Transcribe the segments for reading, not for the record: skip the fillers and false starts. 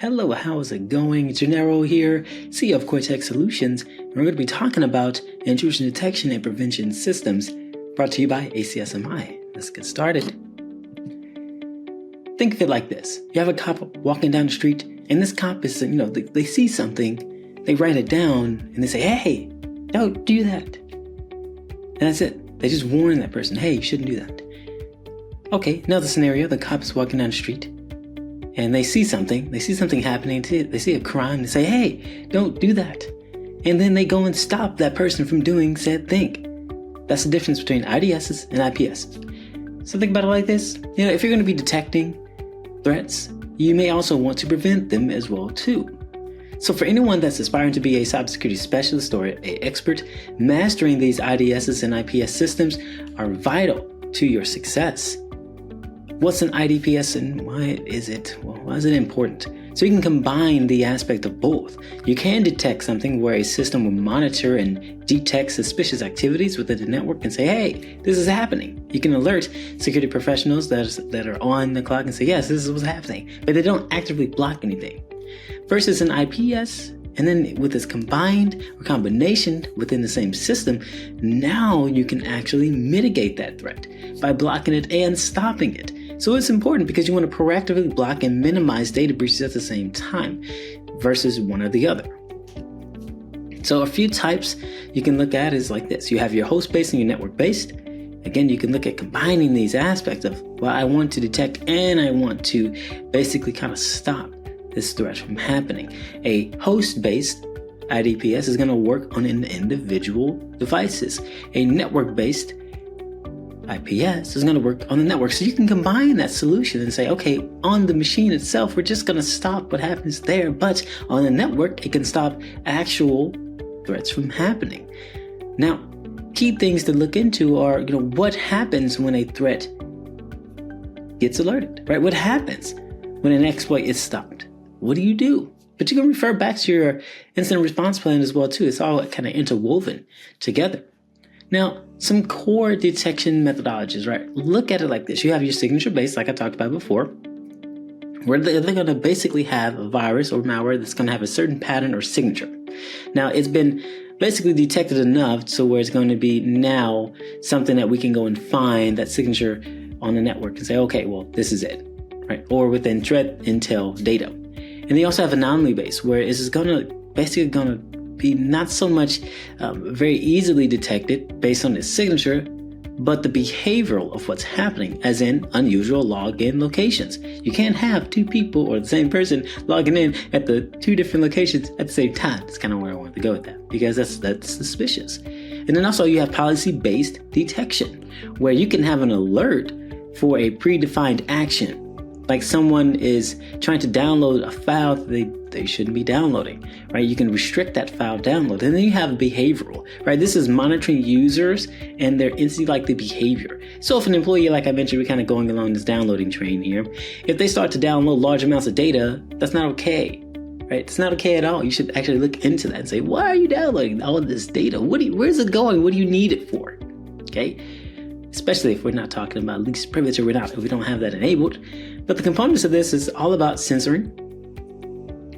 Hello, how's it going? Gennaro here, CEO of Cortex Solutions, and we're going to be talking about intrusion detection and prevention systems brought to you by ACSMI. Let's get started. Think of it like this. You have a cop walking down the street, and this cop is, they see something, they write it down, and they say, hey, don't do that. And that's it. They just warn that person, hey, you shouldn't do that. Okay, another scenario, the cop is walking down the street, and they see something happening, they see a crime, they say, hey, don't do that. And then they go and stop that person from doing said thing. That's the difference between IDSs and IPSs. So think about it like this. If you're going to be detecting threats, you may also want to prevent them as well too. So for anyone that's aspiring to be a cybersecurity specialist or an expert, mastering these IDSs and IPS systems are vital to your success. What's an IDPS and why is it important? So you can combine the aspect of both. You can detect something where a system will monitor and detect suspicious activities within the network and say, hey, this is happening. You can alert security professionals that are on the clock and say, yes, this is what's happening. But they don't actively block anything. Versus an IPS, and then with this combined or combination within the same system, now you can actually mitigate that threat by blocking it and stopping it. So it's important because you want to proactively block and minimize data breaches at the same time versus one or the other. So a few types you can look at is like this. You have your host-based and your network-based. Again, you can look at combining these aspects of, well, I want to detect and I want to basically kind of stop this threat from happening. A host-based IDPS is going to work on an individual devices. A network-based IPS is going to work on the network. So you can combine that solution and say, okay, on the machine itself, we're just going to stop what happens there. But on the network, it can stop actual threats from happening. Now, key things to look into are, what happens when a threat gets alerted, right? What happens when an exploit is stopped? What do you do? But you can refer back to your incident response plan as well, too. It's all kind of interwoven together. Now, some core detection methodologies, right? Look at it like this. You have your signature base, like I talked about before, where they're going to basically have a virus or malware that's going to have a certain pattern or signature. Now, it's been basically detected enough so where it's going to be now something that we can go and find that signature on the network and say, okay, well, this is it, right? Or within threat intel data. And they also have anomaly base, where it's basically going to be not so much very easily detected based on its signature, but the behavioral of what's happening, as in unusual login locations. You can't have two people or the same person logging in at the two different locations at the same time. That's kind of where I wanted to go with that, because that's suspicious. And then also you have policy-based detection, where you can have an alert for a predefined action. Like someone is trying to download a file that they shouldn't be downloading, right? You can restrict that file download. And then you have behavioral, right? This is monitoring users and their like the behavior. So if an employee, like I mentioned, we're kind of going along this downloading train here. If they start to download large amounts of data, that's not okay, right? It's not okay at all. You should actually look into that and say, why are you downloading all of this data? Where's it going? What do you need it for? Okay. Especially if we're not talking about least privilege or if we don't have that enabled. But the components of this is all about censoring,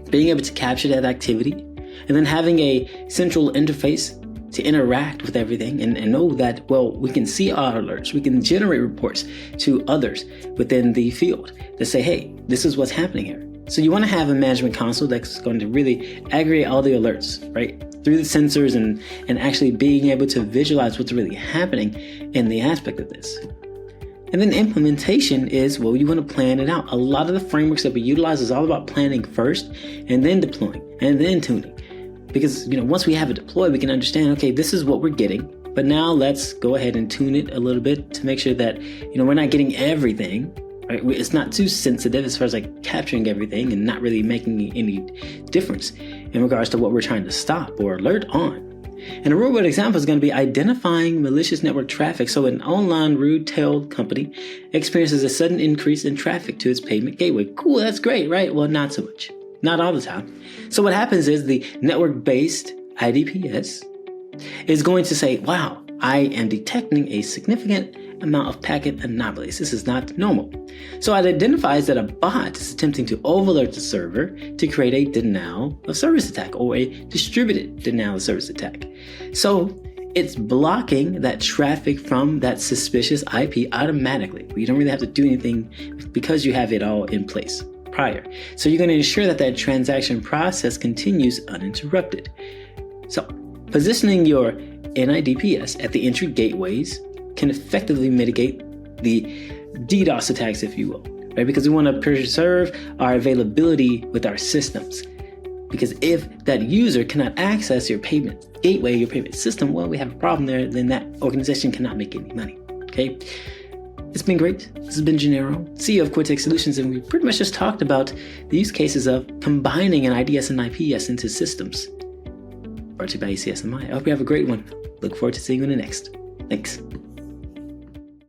being able to capture that activity, and then having a central interface to interact with everything and know that, well, we can see our alerts, we can generate reports to others within the field that say, hey, this is what's happening here. So you want to have a management console that's going to really aggregate all the alerts, right? Through the sensors and actually being able to visualize what's really happening in the aspect of this. And then implementation is, well, you want to plan it out. A lot of the frameworks that we utilize is all about planning first and then deploying and then tuning. Because, once we have it deployed, we can understand, okay, this is what we're getting, but now let's go ahead and tune it a little bit to make sure that, we're not getting everything, right? It's not too sensitive as far as like capturing everything and not really making any difference in regards to what we're trying to stop or alert on. And a real world example is going to be identifying malicious network traffic. So an online retail company experiences a sudden increase in traffic to its payment gateway. Cool, that's great, right? Well, not so much. Not all the time. So what happens is the network-based IDPS is going to say, wow, I am detecting a significant amount of packet anomalies. This is not normal. So it identifies that a bot is attempting to overload the server to create a denial of service attack or a distributed denial of service attack. So it's blocking that traffic from that suspicious IP automatically. You don't really have to do anything because you have it all in place prior. So you're going to ensure that that transaction process continues uninterrupted. So positioning your NIDPS at the entry gateways can effectively mitigate the DDoS attacks, if you will, right? Because we want to preserve our availability with our systems. Because if that user cannot access your payment gateway, your payment system, well, we have a problem there. Then that organization cannot make any money. Okay. It's been great. This has been Gennaro, CEO of Cortex Solutions, and we pretty much just talked about the use cases of combining an IDS and IPS into systems. Brought to you by ACSMI. I hope you have a great one. Look forward to seeing you in the next. Thanks.